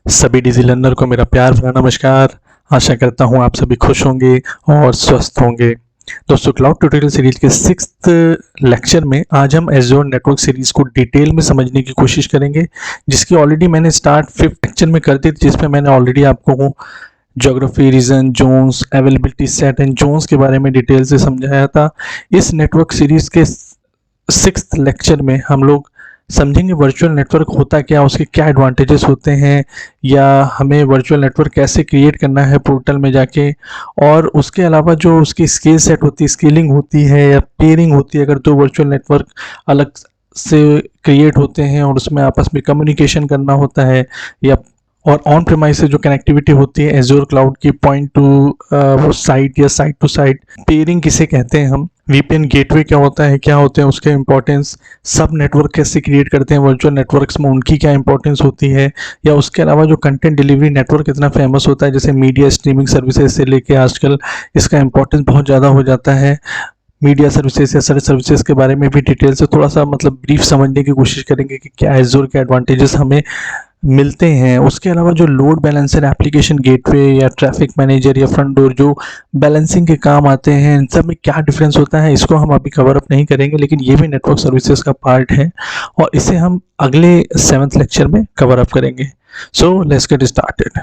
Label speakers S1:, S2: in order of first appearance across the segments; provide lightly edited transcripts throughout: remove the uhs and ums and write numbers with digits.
S1: सभी डिजी लर्नर को मेरा प्यार भरा नमस्कार। आशा करता हूँ आप सभी खुश होंगे और स्वस्थ होंगे। दोस्तों, क्लाउड ट्यूटोरियल सीरीज के 6th लेक्चर में आज हम एज़्योर नेटवर्क सीरीज को डिटेल में समझने की कोशिश करेंगे, जिसकी ऑलरेडी मैंने स्टार्ट 5th लेक्चर में कर दी थी, जिसमें मैंने ऑलरेडी आपको geography, region, zones, availability set and zones के बारे में डिटेल से समझाया था। इस नेटवर्क सीरीज के 6th लेक्चर में हम लोग समझेंगे वर्चुअल नेटवर्क होता क्या, उसके क्या एडवांटेजेस होते हैं, या हमें वर्चुअल नेटवर्क कैसे क्रिएट करना है पोर्टल में जाके, और उसके अलावा जो उसकी स्केल सेट होती है, स्केलिंग होती है या पेयरिंग होती है, अगर दो वर्चुअल नेटवर्क अलग से क्रिएट होते हैं और उसमें आपस में कम्युनिकेशन करना होता है, या और ऑन प्रेमाइस से जो कनेक्टिविटी होती है एज़्योर क्लाउड की पॉइंट टू साइट या साइट टू साइट, पेयरिंग किसे कहते हैं हम, वीपीएन गेटवे क्या होता है, क्या होते हैं उसके इंपॉर्टेंस, सब नेटवर्क कैसे क्रिएट करते हैं वर्चुअल नेटवर्क्स में, उनकी क्या इंपॉर्टेंस होती है, या उसके अलावा जो कंटेंट डिलीवरी नेटवर्क इतना फेमस होता है जैसे मीडिया स्ट्रीमिंग सर्विसेज से लेके आजकल इसका इंपॉर्टेंस बहुत ज़्यादा हो जाता है। मीडिया सर्विसेज या सर्च सर्विसेज के बारे में भी डिटेल से थोड़ा सा ब्रीफ समझने की कोशिश करेंगे कि क्या एज़्योर के एडवांटेजेस हमें मिलते हैं। उसके अलावा जो लोड बैलेंसर, एप्लीकेशन गेटवे या ट्रैफिक मैनेजर या फ्रंट डोर जो बैलेंसिंग के काम आते हैं, इन सब में क्या डिफरेंस होता है, इसको हम अभी कवर अप नहीं करेंगे, लेकिन ये भी नेटवर्क सर्विसेज का पार्ट है और इसे हम अगले 7th लेक्चर में कवर अप करेंगे। So let's get started.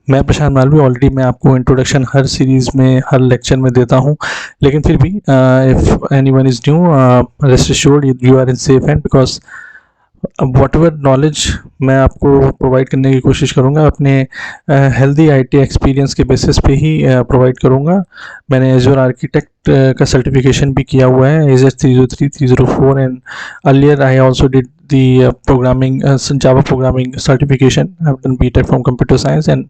S1: मैं प्रशांत मालवी, ऑलरेडी मैं आपको इंट्रोडक्शन हर सीरीज़ में, हर लेक्चर में देता हूँ, लेकिन फिर भी if anyone is new, rest assured you are in safe hand, because whatever knowledge मैं आपको प्रोवाइड करने की कोशिश करूँगा अपने हेल्दी आईटी एक्सपीरियंस के बेसिस पे ही प्रोवाइड करूँगा। मैंने एज़्योर आर्किटेक्ट का सर्टिफिकेशन भी किया हुआ है, AZ 303 304, and earlier I also did the programming Java programming certification. I have done BTech from computer science and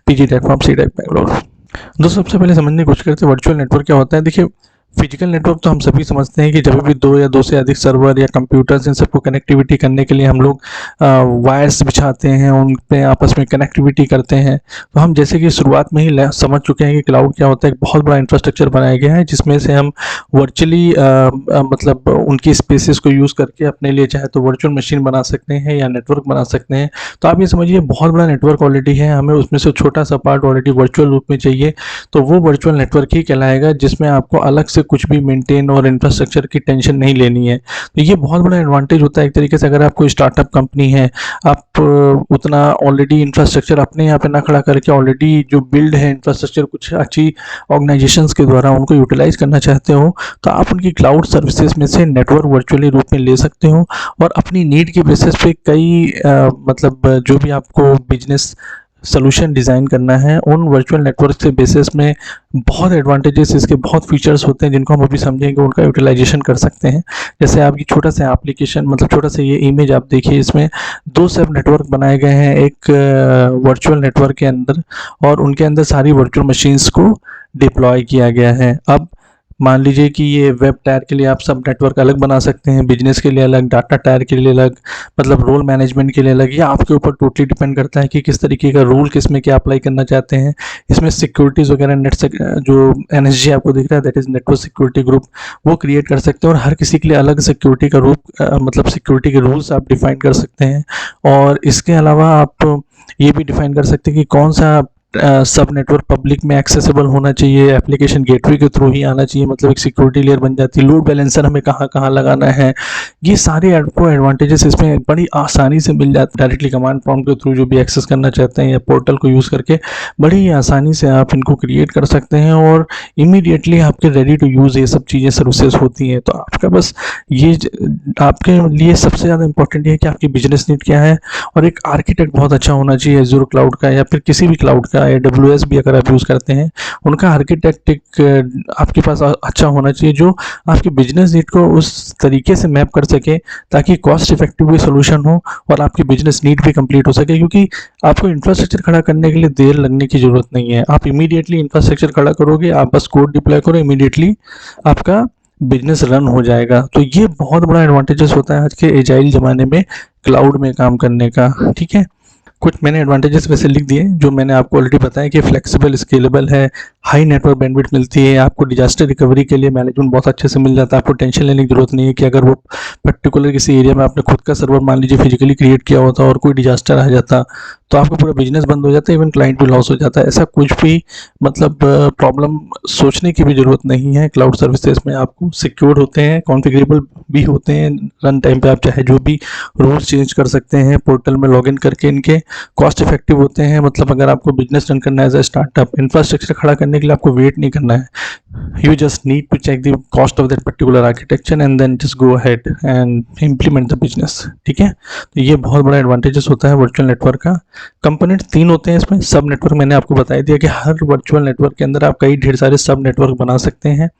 S1: PG Tech from CTech Bangalore। दोस्तों, सबसे पहले समझने की कोशिश करते हैं वर्चुअल नेटवर्क क्या होता है। देखिए, फिजिकल नेटवर्क तो हम सभी समझते हैं कि जब भी दो या दो से अधिक सर्वर या कंप्यूटर्स, इन सबको कनेक्टिविटी करने के लिए हम लोग वायर्स बिछाते हैं, उन पे आपस में कनेक्टिविटी करते हैं। तो हम जैसे कि शुरुआत में ही समझ चुके हैं कि क्लाउड क्या होता है। एक बहुत बड़ा इंफ्रास्ट्रक्चर बनाया गया है जिसमें से हम वर्चुअली उनकी स्पेसेस को यूज़ करके अपने लिए चाहे तो वर्चुअल मशीन बना सकते हैं या नेटवर्क बना सकते हैं। तो आप ये समझिए बहुत बड़ा नेटवर्क ऑलरेडी है, हमें उसमें से छोटा सा पार्ट ऑलरेडी वर्चुअल रूप में चाहिए, तो वो वर्चुअल नेटवर्क ही कहलाएगा, जिसमें आपको अलग से कुछ भी मेंटेन और इंफ्रास्ट्रक्चर की टेंशन नहीं लेनी है। तो ये बहुत बड़ा एडवांटेज होता है एक तरीके से। अगर आप कोई स्टार्टअप कंपनी है, आप उतना ऑलरेडी इंफ्रास्ट्रक्चर अपने यहाँ पे ना खड़ा करके ऑलरेडी जो बिल्ड है इंफ्रास्ट्रक्चर कुछ अच्छी ऑर्गेनाइजेशंस के द्वारा उनको यूटिलाइज करना चाहते हो, तो आप उनकी क्लाउड सर्विसेज में से नेटवर्क वर्चुअली रूप में ले सकते हो और अपनी नीड के बेसिस पे कई जो भी आपको बिजनेस सोल्यूशन डिज़ाइन करना है, उन वर्चुअल नेटवर्क के बेसिस में बहुत एडवांटेजेस, इसके बहुत फीचर्स होते हैं जिनको हम अभी समझेंगे, उनका यूटिलाइजेशन कर सकते हैं। जैसे आपकी छोटा सा एप्लीकेशन, छोटा सा ये इमेज आप देखिए, इसमें दो सब नेटवर्क बनाए गए हैं एक वर्चुअल नेटवर्क के अंदर, और उनके अंदर सारी वर्चुअल मशीन्स को डिप्लॉय किया गया है। अब मान लीजिए कि ये वेब टायर के लिए आप सब नेटवर्क अलग बना सकते हैं, बिजनेस के लिए अलग, डाटा टायर के लिए अलग, रोल मैनेजमेंट के लिए अलग, या आपके ऊपर टोटली डिपेंड करता है कि किस तरीके का रूल किस में क्या अप्लाई करना चाहते हैं। इसमें सिक्योरिटीज़ वगैरह जो NSG आपको दिख रहा है, that is network security group, वो क्रिएट कर सकते हैं और हर किसी के लिए अलग सिक्योरिटी का रूप सिक्योरिटी के रूल्स आप डिफाइन कर सकते हैं। और इसके अलावा आप ये भी डिफाइन कर सकते हैं कि कौन सा सब नेटवर्क पब्लिक में एक्सेसिबल होना चाहिए, एप्लीकेशन गेटवे के थ्रू ही आना चाहिए, एक सिक्योरिटी लेयर बन जाती है। लोड बैलेंसर हमें कहाँ कहाँ लगाना है, ये सारे आपको एडवांटेजेस इसमें बड़ी आसानी से मिल जाते हैं। डायरेक्टली कमांड प्रॉम्प्ट के थ्रू जो भी एक्सेस करना चाहते हैं या पोर्टल को यूज़ करके बड़ी आसानी से आप इनको क्रिएट कर सकते हैं और इमीडिएटली आपके रेडी टू यूज़ ये सब चीज़ें सर्विसेज होती हैं। तो आपका बस ये आपके लिए सबसे ज़्यादा इंपॉर्टेंट है कि आपकी बिजनेस नीड क्या है, और एक आर्किटेक्ट बहुत अच्छा होना चाहिए एज़्योर क्लाउड का या फिर किसी भी क्लाउड का। AWS भी अगर आप यूज़ करते हैं, उनका आर्किटेक्ट एक आपके पास अच्छा होना चाहिए जो आपकी बिजनेस नीड को उस तरीके से मैप कर सके ताकि कॉस्ट इफेक्टिव भी सोल्यूशन हो और आपकी बिजनेस नीड भी कंप्लीट हो सके। क्योंकि आपको इंफ्रास्ट्रक्चर खड़ा करने के लिए देर लगने की ज़रूरत नहीं है, आप इमीडिएटली इंफ्रास्ट्रक्चर खड़ा करोगे, आप बस कोड डिप्लॉय करो, इमीडिएटली आपका बिजनेस रन हो जाएगा। तो ये बहुत बड़ा एडवांटेजेस होता है आज के एजाइल ज़माने में क्लाउड में काम करने का। ठीक है, कुछ मैंने एडवांटेजेस वैसे लिख दिए जो मैंने आपको ऑलरेडी बताया कि फ्लेक्सिबल, स्केलेबल है, हाई नेटवर्क बैंडविड्थ मिलती है, आपको डिजास्टर रिकवरी के लिए मैनेजमेंट बहुत अच्छे से मिल जाता है, आपको टेंशन लेने की जरूरत नहीं है कि अगर वो पर्टिकुलर किसी एरिया में आपने खुद का सर्वर मान लीजिए फिजिकली क्रिएट किया होता और कोई डिजास्टर आ जाता तो आपका पूरा बिजनेस बंद हो जाता है, इवन क्लाइंट भी लॉस हो जाता है। ऐसा कुछ भी मतलब प्रॉब्लम सोचने की भी जरूरत नहीं है। क्लाउड सर्विसेज में आपको सिक्योर होते हैं, कॉन्फ़िगरेबल भी होते हैं, रन टाइम पे आप चाहे जो भी रूल्स चेंज कर सकते हैं पोर्टल में लॉगिन करके। इनके कॉस्ट इफेक्टिव होते हैं, मतलब अगर आपको बिजनेस रन करना है एज ए स्टार्टअप, इंफ्रास्ट्रक्चर खड़ा करने के लिए आपको वेट नहीं करना है, you just need to check the cost of that particular architecture and then just go ahead and implement the business। ठीक है, तो ये बहुत बड़ा एडवांटेजेस होता है वर्चुअल नेटवर्क का। कंपोनेंट 3 होते हैं इसमें। सब नेटवर्क मैंने आपको बता दिया कि हर वर्चुअल नेटवर्क के अंदर आप कई ढेर सारे सब नेटवर्क बना सकते हैं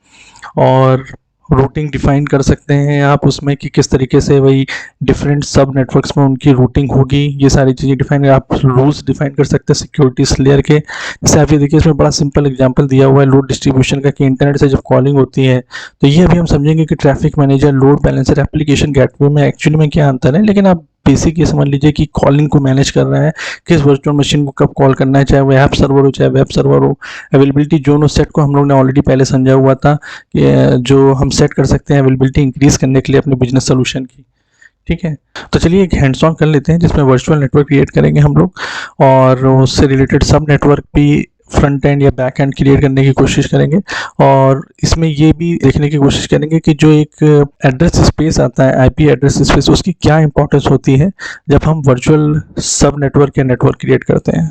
S1: और रूटिंग डिफाइन कर सकते हैं आप उसमें कि किस तरीके से वही डिफरेंट सब नेटवर्क्स में उनकी रूटिंग होगी, ये सारी चीज़ें डिफाइन, आप रूल्स डिफाइन कर सकते हैं सिक्योरिटी लेयर के। जैसे आप ये देखिए इसमें बड़ा सिंपल एग्जांपल दिया हुआ है लोड डिस्ट्रीब्यूशन का कि इंटरनेट से जब कॉलिंग होती है तो ये अभी हम समझेंगे कि traffic manager, load balancer, application gateway में एक्चुअली में क्या अंतर है, लेकिन आप बेसिक ये समझ लीजिए कि कॉलिंग को मैनेज कर रहा है, किस वर्चुअल मशीन को कब कॉल करना है, चाहे वो ऐप सर्वर हो चाहे वेब सर्वर हो। अवेलेबिलिटी जोन उस सेट को हम लोग ने ऑलरेडी पहले समझा हुआ था कि जो हम सेट कर सकते हैं अवेलेबिलिटी इंक्रीज करने के लिए अपने बिजनेस सोल्यूशन की। ठीक है, तो चलिए एक हैंड्स ऑन कर लेते हैं जिसमें वर्चुअल नेटवर्क क्रिएट करेंगे हम लोग और उससे रिलेटेड सब नेटवर्क भी फ्रंट एंड या बैक एंड क्रिएट करने की कोशिश करेंगे। और इसमें ये भी देखने की कोशिश करेंगे कि जो एक एड्रेस स्पेस आता है, आईपी एड्रेस स्पेस, उसकी क्या इंपॉर्टेंस होती है जब हम वर्चुअल सब नेटवर्क या नेटवर्क क्रिएट करते हैं।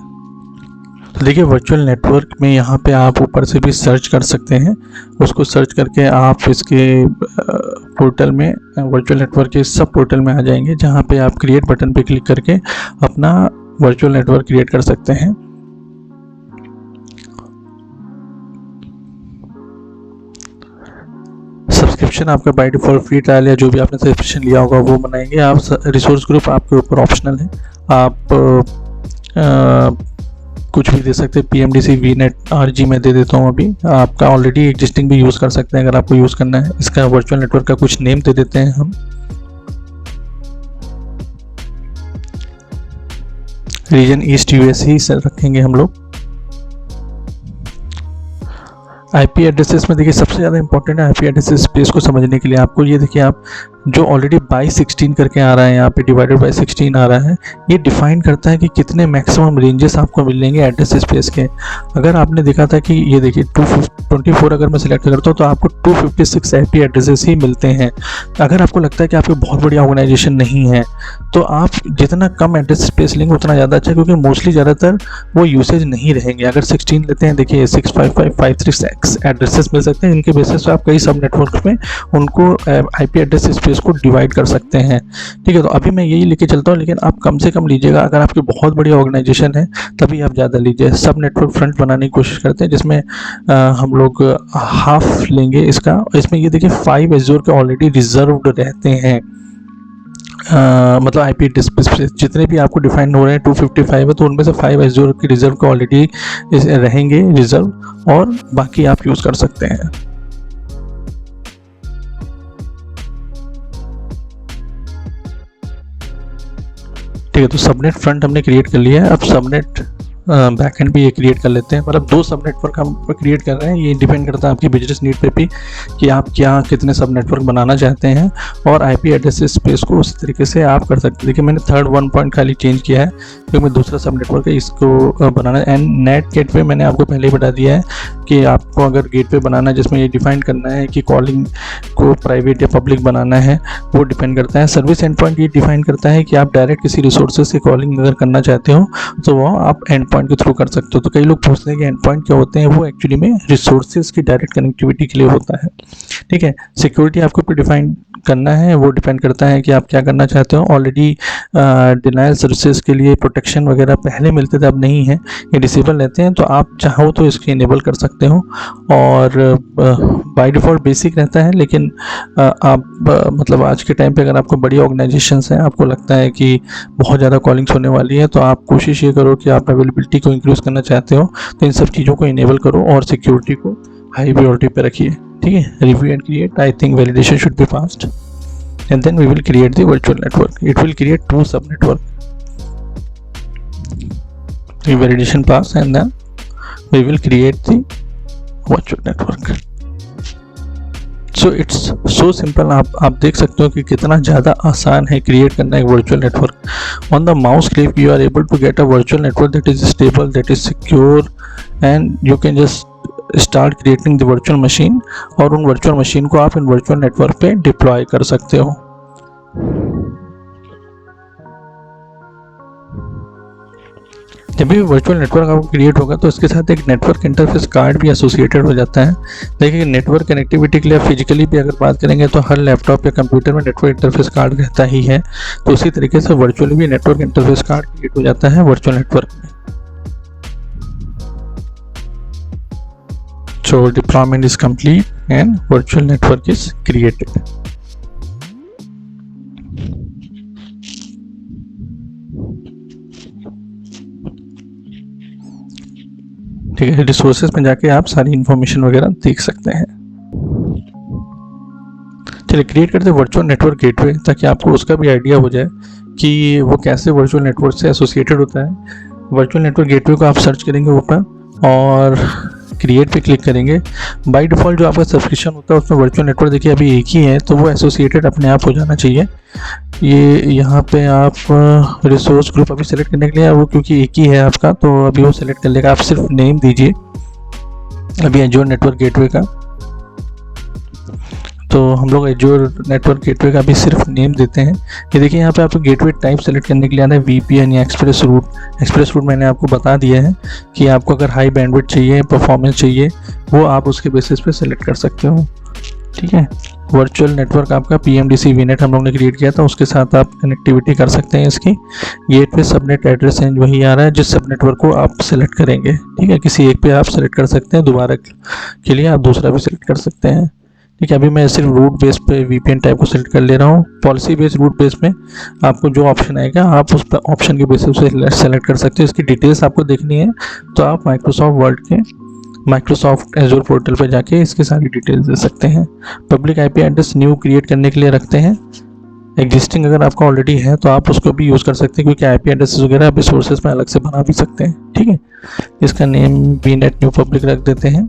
S1: तो देखिए वर्चुअल नेटवर्क में यहाँ पे आप ऊपर से भी सर्च कर सकते हैं, उसको सर्च करके आप इसके पोर्टल में वर्चुअल नेटवर्क के सब पोर्टल में आ जाएंगे जहाँ पे आप क्रिएट बटन पे क्लिक करके अपना वर्चुअल नेटवर्क क्रिएट कर सकते हैं। सब्सक्रिप्शन आपका बाय डिफॉल्ट फ्री ट्रायल या जो भी आपने सब्सक्रिप्शन लिया होगा वो बनाएंगे आप। रिसोर्स ग्रुप आपके ऊपर ऑप्शनल है, आप कुछ भी दे सकते हैं। PMDC VNet RG में दे देता हूँ अभी, आपका ऑलरेडी एग्जिस्टिंग भी यूज़ कर सकते हैं अगर आपको यूज़ करना है। इसका वर्चुअल नेटवर्क का कुछ नेम दे देते हैं हम, रीजन ईस्ट US ही रखेंगे हम लोग। IP एड्रेसेस में देखिए सबसे ज़्यादा इंपॉर्टेंट है IP एड्रेस स्पेस को समझने के लिए आपको ये देखिए, आप जो ऑलरेडी बाई 16 करके आ रहा है यहाँ पे डिवाइडेड बाई 16 आ रहा है, ये डिफाइन करता है कि कितने मैक्सिमम रेंजेस आपको मिलेंगे एड्रेस स्पेस के। अगर आपने देखा था कि ये देखिए 224 अगर मैं सिलेक्ट करता हूँ तो आपको 256 IP एड्रेसेस ही मिलते हैं। अगर आपको लगता है कि आपकी बहुत बड़ी ऑर्गेनाइजेशन नहीं है तो आप जितना कम एड्रेस स्पेस लेंगे उतना ज़्यादा अच्छा है, क्योंकि मोस्टली ज़्यादातर वो यूसेज नहीं रहेंगे। अगर 16 लेते हैं देखिए 65556 एड्रेसेस मिल सकते हैं, इनके बेसिस पे आप कई सब नेटवर्क में उनको IP एड्रेस स्पेस को डिवाइड कर सकते हैं। ठीक है, तो अभी मैं यही लेके चलता हूँ, लेकिन आप कम से कम लीजिएगा। अगर आपकी बहुत बड़ी ऑर्गेनाइजेशन है तभी आप ज़्यादा लीजिए। सब नेटवर्क फ्रंट बनाने की कोशिश करते हैं जिसमें हम लोग हाफ लेंगे इसका। इसमें ये देखिए 5 एज़्योर के ऑलरेडी रिजर्व्ड रहते हैं, मतलब IP एड्रेस जितने भी आपको डिफाइन हो रहे हैं 255 है तो उनमें से 5 एज़्योर की रिजर्व के ऑलरेडी रहेंगे रिजर्व, और बाकी आप यूज़ कर सकते हैं। ठीक है, तो सबनेट फ्रंट हमने क्रिएट कर लिया है। अब सबनेट बैकएंड भी ये क्रिएट कर लेते हैं। मतलब 2 सब नेटवर्क हम क्रिएट कर रहे हैं, ये डिपेंड करता है आपकी बिजनेस नीड पे भी कि आप क्या कितने सब नेटवर्क बनाना चाहते हैं, और IP एड्रेस स्पेस को उस तरीके से आप कर सकते हैं। देखिए मैंने 3rd 1 पॉइंट खाली चेंज किया है क्योंकि दूसरा सब नेटवर्क है इसको बनाना है। एंड नेट गेटवे मैंने आपको पहले ही बता दिया है कि आपको अगर गेटवे बनाना है जिसमें ये डिफाइन करना है कि कॉलिंग को प्राइवेट या पब्लिक बनाना है, वो डिपेंड करता है। सर्विस एंड पॉइंट ये डिफाइन करता है कि आप डायरेक्ट किसी रिसोर्सेज से कॉलिंग अगर करना चाहते हो तो वो आप एंड पॉइंट के थ्रू कर सकते हो। तो कई लोग पूछते हैं कि एंड पॉइंट क्या होते हैं, वो एक्चुअली में रिसोर्सेज की डायरेक्ट कनेक्टिविटी के लिए होता है। ठीक है, सिक्योरिटी आपको भी डिफाइन करना है, वो डिपेंड करता है कि आप क्या करना चाहते हो। ऑलरेडी डिनायल सर्विसेज के लिए प्रोटेक्शन वगैरह पहले मिलते थे, अब नहीं है, ये डिसेबल रहते हैं, तो आप चाहो तो इसके इनेबल कर सकते हो। और बाय डिफ़ॉल्ट बेसिक रहता है, लेकिन आप मतलब आज के टाइम पे अगर आपको बड़ी ऑर्गेनाइजेशंस हैं, आपको लगता है कि बहुत ज़्यादा कॉलिंग्स होने वाली है, तो आप कोशिश ये करो कि आप अवेलेबिलिटी को इंक्रीज़ करना चाहते हो तो इन सब चीज़ों को इनेबल करो और सिक्योरिटी को हाई प्रायोरिटी पे रखिए। ठीक है, review and create, I think validation should be fast and then we will create the virtual network. It will create 2 sub network. the validation pass, and then we will create the virtual network. So it's so simple. आप देख सकते हो कि कितना ज़्यादा आसान है create करना एक virtual network. On the mouse click you are able to get a virtual network that is stable, that is secure, and you can just start creating the virtual machine. और उन वर्चुअल मशीन को आप इन virtual network पे deploy कर सकते हो. जब भी वर्चुअल नेटवर्क आपको क्रिएट होगा तो इसके साथ एक नेटवर्क इंटरफेस कार्ड भी एसोसिएटेड हो जाता है. देखिए, नेटवर्क कनेक्टिविटी के लिए फिजिकली भी अगर बात करेंगे तो हर लैपटॉप या कंप्यूटर में नेटवर्क इंटरफेस कार्ड रहता ही है. तो उसी तरीके से वर्चुअली भी नेटवर्क इंटरफेस कार्ड क्रिएट हो जाता है वर्चुअल नेटवर्क में. So deployment is complete and virtual network is created. ठीक है, रिसोर्सेज में जाके आप सारी इंफॉर्मेशन वगैरह देख सकते हैं. चलिए क्रिएट करते हैं वर्चुअल नेटवर्क गेटवे, ताकि आपको उसका भी आइडिया हो जाए कि वो कैसे वर्चुअल नेटवर्क से एसोसिएटेड होता है. वर्चुअल नेटवर्क गेटवे को आप सर्च करेंगे ऊपर और क्रिएट पे क्लिक करेंगे. बाय डिफ़ॉल्ट जो आपका सब्सक्रिप्शन होता है उसमें वर्चुअल नेटवर्क देखिए अभी एक ही है, तो वो एसोसिएटेड अपने आप हो जाना चाहिए. ये यहाँ पे आप रिसोर्स ग्रुप अभी सेलेक्ट करने के लिए वो क्योंकि एक ही है आपका, तो अभी वो सेलेक्ट कर लेगा. आप सिर्फ नेम दीजिए अभी एज्योर नेटवर्क गेटवे का. तो हम लोग एज्योर नेटवर्क गेटवे का भी सिर्फ नेम देते हैं. ये देखिए यहाँ पे आपको गेटवे टाइप सेलेक्ट करने के लिए आता है VPN या एक्सप्रेस रूट. एक्सप्रेस रूट मैंने आपको बता दिया है कि आपको अगर हाई बैंडविड्थ चाहिए, परफॉर्मेंस चाहिए, वो आप उसके बेसिस पे सेलेक्ट कर सकते हो. ठीक है, वर्चुअल नेटवर्क आपका PMDC VNet हम लोग ने क्रिएट किया था, उसके साथ आप कनेक्टिविटी कर सकते हैं. इसकी गेटवे सबनेट एड्रेस रेंज वही आ रहा है जिस सब नेटवर्क को आप सेलेक्ट करेंगे. ठीक है, किसी एक पे आप सेलेक्ट कर सकते हैं, दोबारा के लिए आप दूसरा भी सेलेक्ट कर सकते हैं. ठीक है, अभी मैं सिर्फ रूट बेस पे VPN टाइप को सेलेक्ट कर ले रहा हूँ. पॉलिसी बेस्ड रूट बेस में आपको जो ऑप्शन आएगा आप उस पर ऑप्शन के बेसिस पे सेलेक्ट कर सकते हो. इसकी डिटेल्स आपको देखनी है तो आप माइक्रोसॉफ्ट वर्ड के माइक्रोसॉफ्ट एजोर पोर्टल पर जाके इसकी सारी डिटेल्स दे सकते हैं. Public IP address new create करने के लिए रखते हैं. एग्जिस्टिंग अगर आपका ऑलरेडी है तो आप उसको भी यूज़ कर सकते हैं, क्योंकि IP एड्रेस वगैरह आप सोर्सेज में अलग से बना भी सकते हैं. ठीक है, इसका नेम VNet न्यू पब्लिक रख देते हैं.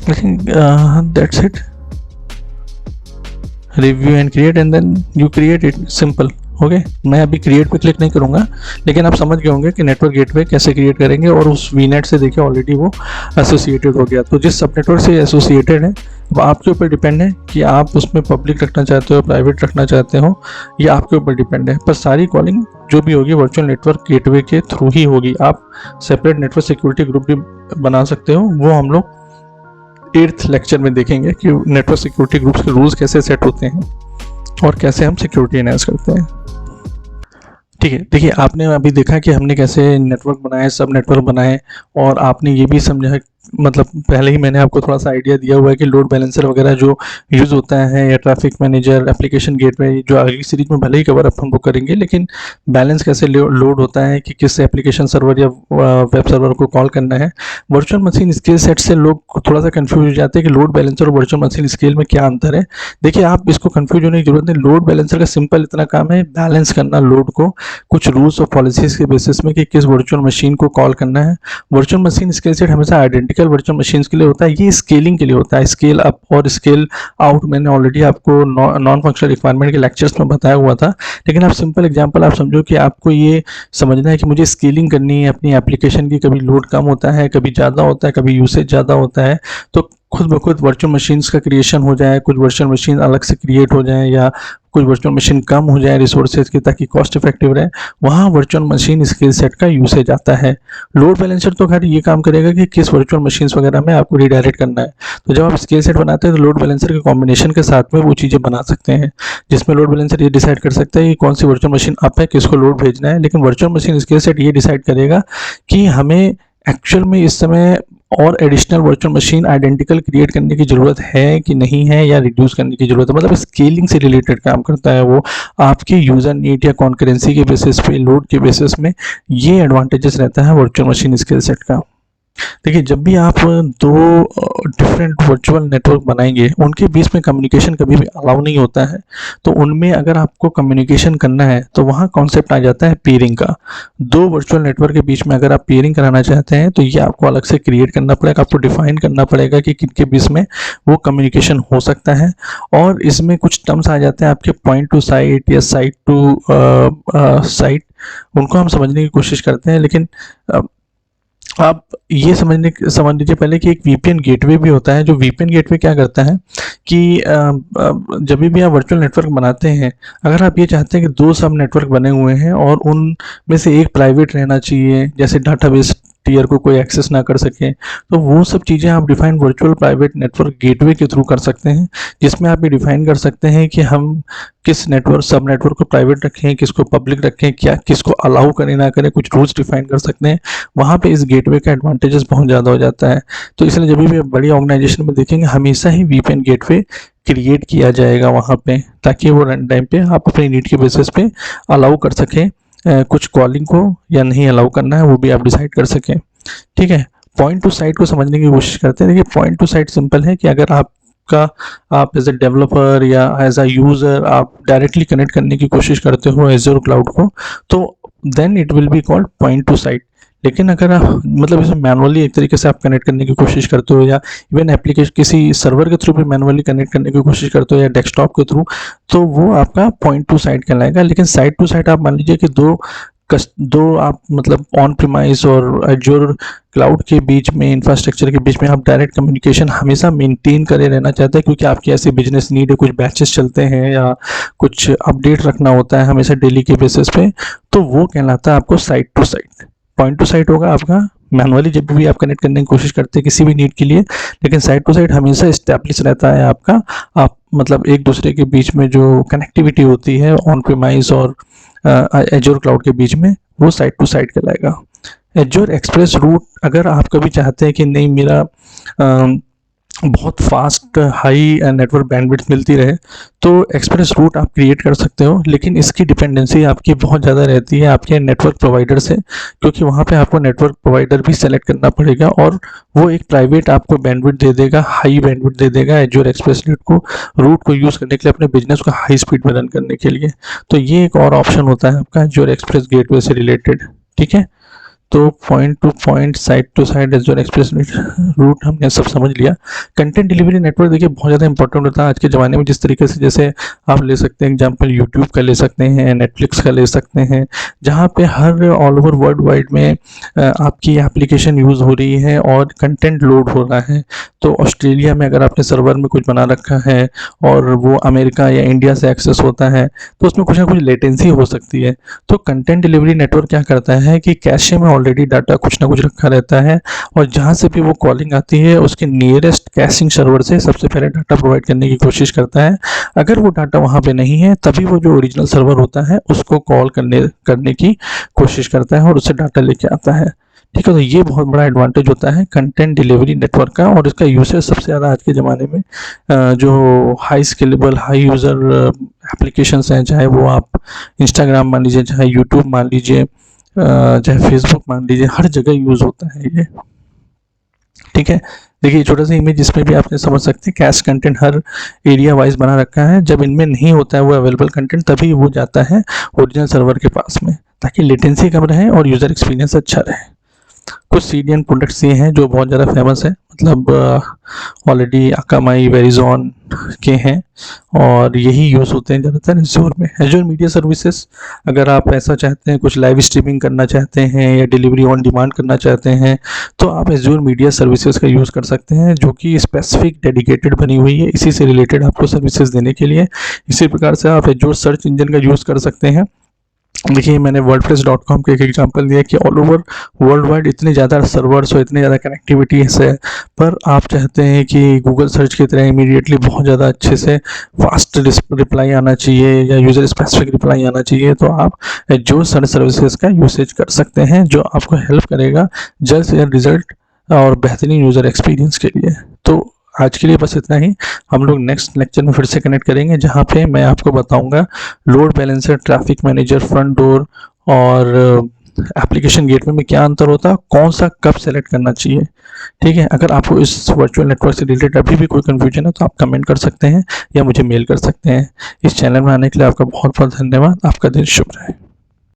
S1: I think that's it. Review and create and then you create it. Simple. Okay, मैं अभी क्रिएट पे क्लिक नहीं करूँगा, लेकिन आप समझ गए होंगे कि नेटवर्क गेटवे कैसे क्रिएट करेंगे. और उस VNet से देखिए ऑलरेडी वो एसोसिएटेड हो गया. तो जिस सब नेटवर्क से एसोसिएटेड है वो आपके ऊपर डिपेंड है कि आप उसमें पब्लिक रखना चाहते हो, प्राइवेट रखना चाहते हो, ये आपके ऊपर डिपेंड है. पर सारी कॉलिंग जो भी होगी वर्चुअल नेटवर्क गेटवे के थ्रू ही होगी. आप सेपरेट नेटवर्क सिक्योरिटी ग्रुप भी बना सकते हो, वो हम लोग 8th लेक्चर में देखेंगे कि नेटवर्क सिक्योरिटी ग्रुप्स के रूल्स कैसे सेट होते हैं और कैसे हम सिक्योरिटी एनहांस करते हैं. ठीक है, देखिए आपने अभी देखा कि हमने कैसे नेटवर्क बनाए, सब नेटवर्क बनाए, और आपने ये भी समझा, मतलब पहले ही मैंने आपको थोड़ा सा आइडिया दिया हुआ है कि लोड बैलेंसर वगैरह जो यूज़ होता है, या ट्रैफिक मैनेजर, एप्लीकेशन गेटवे, जो अगली सीरीज में भले ही कवर अप हम लोग करेंगे, लेकिन बैलेंस कैसे लोड होता है कि किस एप्लीकेशन सर्वर या वेब सर्वर को कॉल करना है. वर्चुअल मशीन स्केल सेट से लोग थोड़ा सा कन्फ्यूज हो जाते हैं कि लोड बैलेंसर और वर्चुअल मशीन स्केल में क्या अंतर है. देखिए, आप इसको कन्फ्यूज होने की जरूरत नहीं. लोड बैलेंसर का सिंपल इतना काम है बैलेंस करना लोड को, कुछ रूल्स और पॉलिसीज के बेसिस में कि किस वर्चुअल मशीन को कॉल करना है. वर्चुअल मशीन स्केल सेट हमेशा आइडेंटिकल वर्चुअल मशीन्स के लिए होता है, ये स्केलिंग के लिए होता है. स्केल अप और स्केल आउट मैंने ऑलरेडी आपको नॉन फंक्शनल रिक्वायरमेंट के लेक्चर्स में बताया हुआ था. लेकिन आप सिंपल एग्जांपल आप समझो कि आपको ये समझना है कि मुझे स्केलिंग करनी है अपनी एप्लीकेशन की. कभी लोड कम होता है, कभी ज़्यादा होता है, कभी यूसेज ज़्यादा होता है, तो खुद ब खुद वर्चुअल मशीन्स का क्रिएशन हो जाए, कुछ वर्चुअल मशीन अलग से क्रिएट हो जाए, या कुछ वर्चुअल मशीन कम हो जाए रिसोर्सेज की, ताकि कॉस्ट इफेक्टिव रहे, वहाँ वर्चुअल मशीन स्केल सेट का यूसेज आता है. लोड बैलेंसर तो खैर ये काम करेगा कि किस वर्चुअल मशीन्स वगैरह में आपको रिडायरेक्ट करना है. तो जब आप स्केल सेट बनाते हैं तो लोड बैलेंसर के कॉम्बिनेशन के साथ में वो चीज़ें बना सकते हैं, जिसमें लोड बैलेंसर ये डिसाइड कर सकता है कि कौन सी वर्चुअल मशीन अप है, किसको लोड भेजना है. लेकिन वर्चुअल मशीन स्केल सेट ये डिसाइड करेगा कि हमें एक्चुअल में इस समय और additional virtual machine identical create करने की ज़रूरत है कि नहीं है, या रिड्यूस करने की ज़रूरत है. मतलब स्केलिंग से रिलेटेड काम करता है वो. आपके यूज़र नीड या कॉन्करेंसी के बेसिस पे, लोड के बेसिस में ये एडवांटेजेस रहता है वर्चुअल मशीन स्केल सेट का. देखिए, जब भी आप दो डिफरेंट वर्चुअल नेटवर्क बनाएंगे, उनके बीच में कम्युनिकेशन कभी भी अलाउ नहीं होता है। तो उनमें अगर आपको कम्युनिकेशन करना है तो वहाँ कॉन्सेप्ट आ जाता है पीयरिंग का। दो वर्चुअल नेटवर्क के बीच में अगर आप पीयरिंग कराना चाहते हैं तो ये आपको अलग से क्रिएट करना पड़ेगा, आपको डिफाइन करना पड़ेगा कि किनके बीच में वो कम्युनिकेशन हो सकता है। और इसमें कुछ टर्म्स आ जाते हैं आपके, पॉइंट टू साइट या साइट टू साइट, उनको हम समझने की कोशिश करते हैं। लेकिन आप ये समझ लीजिए पहले कि एक वीपीएन गेटवे भी होता है। जो वीपीएन गेटवे क्या करता है कि जब भी आप वर्चुअल नेटवर्क बनाते हैं, अगर आप ये चाहते हैं कि दो सब नेटवर्क बने हुए हैं और उनमें से एक प्राइवेट रहना चाहिए, जैसे डाटाबेस टीयर को कोई एक्सेस ना कर सके, तो वो सब चीज़ें आप define virtual private network gateway के थ्रू कर सकते हैं, जिसमें आप ये डिफाइन कर सकते हैं कि हम किस नेटवर्क सब नेटवर्क को प्राइवेट रखें, किसको पब्लिक रखें, क्या किसको अलाउ करें ना करें, कुछ रूल्स डिफाइन कर सकते हैं। वहाँ पे इस गेटवे का एडवांटेजेस बहुत ज़्यादा हो जाता है। तो इसलिए जब भी आप बड़ी ऑर्गेनाइजेशन में देखेंगे, हमेशा ही वीपीएन गेटवे क्रिएट किया जाएगा वहाँ पे, ताकि वो रन टाइम पे आप अपनी नीड के बेसिस पे अलाउ कर सकें कुछ कॉलिंग को, या नहीं अलाउ करना है वो भी आप डिसाइड कर सकें। ठीक है, पॉइंट टू साइट को समझने की कोशिश करते हैं। देखिए, पॉइंट टू साइट सिंपल है कि अगर आप एज ए डेवलपर या एज अ यूज़र आप डायरेक्टली कनेक्ट करने की कोशिश करते हो एज़्योर क्लाउड को, तो then it will be called point to site. लेकिन अगर आप मतलब इसमें मैनुअली एक तरीके से आप कनेक्ट करने की कोशिश करते हो, या इवन एप्लीकेशन किसी सर्वर के थ्रू भी मैनुअली कनेक्ट करने की कोशिश करते हो, या डेस्कटॉप के थ्रू, तो वो आपका पॉइंट टू साइट कहलाएगा। लेकिन साइट टू साइट आप मान लीजिए कि दो आप मतलब ऑन प्रीमाइस और एज़्योर क्लाउड के बीच में, इंफ्रास्ट्रक्चर के बीच में आप डायरेक्ट कम्युनिकेशन हमेशा मेंटेन करे रहना चाहते हैं, क्योंकि आपकी ऐसी बिजनेस नीड है, कुछ बैचेस चलते हैं या कुछ अपडेट रखना होता है हमेशा डेली के बेसिस पे, तो वो कहलाता है आपको site to site. Point to site होगा आपका मैनुअली जब भी आप कनेक्ट करने की कोशिश करते हैं किसी भी नीड के लिए, लेकिन साइट टू साइट हमेशा इस्टेब्लिश रहता है आपका। आप मतलब एक दूसरे के बीच में जो कनेक्टिविटी होती है ऑन प्रीमाइस और एज़्योर क्लाउड के बीच में, वो साइट टू साइट कहलाएगा। एज़्योर एक्सप्रेस रूट, अगर आप कभी चाहते हैं कि नहीं मेरा बहुत फास्ट हाई नेटवर्क बैंडविड्थ मिलती रहे, तो एक्सप्रेस रूट आप क्रिएट कर सकते हो। लेकिन इसकी डिपेंडेंसी आपकी बहुत ज़्यादा रहती है आपके नेटवर्क प्रोवाइडर से, क्योंकि वहाँ पे आपको नेटवर्क प्रोवाइडर भी सेलेक्ट करना पड़ेगा, और वो एक प्राइवेट आपको बैंडविड्थ दे देगा, हाई बैंडविड्थ दे देगा एज़्योर एक्सप्रेस रूट को यूज़ करने के लिए, अपने बिजनेस को हाई स्पीड में रन करने के लिए। तो ये एक और ऑप्शन होता है आपका एज़्योर एक्सप्रेस गेटवे से रिलेटेड। ठीक है, तो point to point, site to site, Azure express route हमने सब समझ लिया। कंटेंट डिलीवरी नेटवर्क देखिए बहुत ज़्यादा इंपॉर्टेंट होता है आज के ज़माने में। जिस तरीके से, जैसे आप ले सकते हैं एग्जांपल यूट्यूब का ले सकते हैं, नेटफ्लिक्स का ले सकते हैं, जहाँ पे हर ऑल ओवर वर्ल्ड वाइड में आपकी एप्लीकेशन यूज़ हो रही है और कंटेंट लोड हो रहा है। तो ऑस्ट्रेलिया में अगर आपने सर्वर में कुछ बना रखा है और वो अमेरिका या इंडिया से एक्सेस होता है, तो उसमें कुछ ना कुछ लेटेंसी हो सकती है। तो कंटेंट डिलीवरी नेटवर्क क्या करता है कि कैशे में ऑलरेडी डाटा कुछ ना कुछ रखा रहता है, और जहाँ से भी वो कॉलिंग आती है उसके नियरेस्ट कैशिंग सर्वर से सबसे पहले डाटा प्रोवाइड करने की कोशिश करता है। अगर वो डाटा वहाँ पे नहीं है, तभी वो जो ओरिजिनल सर्वर होता है उसको कॉल करने की कोशिश करता है और उससे डाटा लेके आता है। ठीक है, तो ये बहुत बड़ा एडवांटेज होता है कंटेंट डिलीवरी नेटवर्क का, और इसका यूसेज सबसे ज़्यादा आज के ज़माने में जो high scalable high user applications हैं, चाहे वो आप इंस्टाग्राम मान लीजिए, चाहे यूट्यूब मान लीजिए, चाहे फेसबुक मान लीजिए, हर जगह यूज़ होता है ये। ठीक है, देखिए छोटा सा इमेज इसमें भी आपने समझ सकते हैं, कैश कंटेंट हर एरिया वाइज बना रखा है। जब इनमें नहीं होता है वो अवेलेबल कंटेंट, तभी वो जाता है ओरिजिनल सर्वर के पास में, ताकि लेटेंसी कम रहे और यूज़र एक्सपीरियंस अच्छा रहे। कुछ सीडीएन प्रोडक्ट्स ये हैं जो बहुत ज़्यादा फेमस है, मतलब ऑलरेडी अकामाई, वेरिजॉन के हैं, और यही यूज़ होते हैं ज़्यादातर एज़्योर में। एज़्योर मीडिया सर्विसेज, अगर आप ऐसा चाहते हैं कुछ लाइव स्ट्रीमिंग करना चाहते हैं या डिलीवरी ऑन डिमांड करना चाहते हैं, तो आप एज़्योर मीडिया सर्विसेज का यूज़ कर सकते हैं, जो कि स्पेसिफिक डेडिकेटेड बनी हुई है इसी से रिलेटेड आपको सर्विसेज देने के लिए। इसी प्रकार से आप एज़्योर सर्च इंजन का यूज़ कर सकते हैं। देखिए, मैंने wordpress.com का एक एग्जांपल दिया कि ऑल ओवर वर्ल्ड वाइड इतने ज़्यादा सर्वर्स और इतने ज़्यादा कनेक्टिविटीज है, पर आप चाहते हैं कि गूगल सर्च की तरह इमीडिएटली बहुत ज़्यादा अच्छे से फास्ट रिप्लाई आना चाहिए या यूज़र स्पेसिफिक रिप्लाई आना चाहिए, तो आप जो सर्च सर्विसेज का यूसेज कर सकते हैं, जो आपको हेल्प करेगा जल्द से जल्द रिजल्ट और बेहतरीन यूज़र एक्सपीरियंस के लिए। तो आज के लिए बस इतना ही। हम लोग नेक्स्ट लेक्चर में फिर से कनेक्ट करेंगे, जहाँ पे मैं आपको बताऊंगा load balancer, traffic manager, front door और एप्लीकेशन गेटवे में क्या अंतर होता है, कौन सा कब सेलेक्ट करना चाहिए। ठीक है, अगर आपको इस वर्चुअल नेटवर्क से रिलेटेड अभी भी कोई कन्फ्यूजन है तो आप कमेंट कर सकते हैं या मुझे मेल कर सकते हैं। इस चैनल में आने के लिए आपका बहुत बहुत धन्यवाद। आपका दिन शुभ रहे।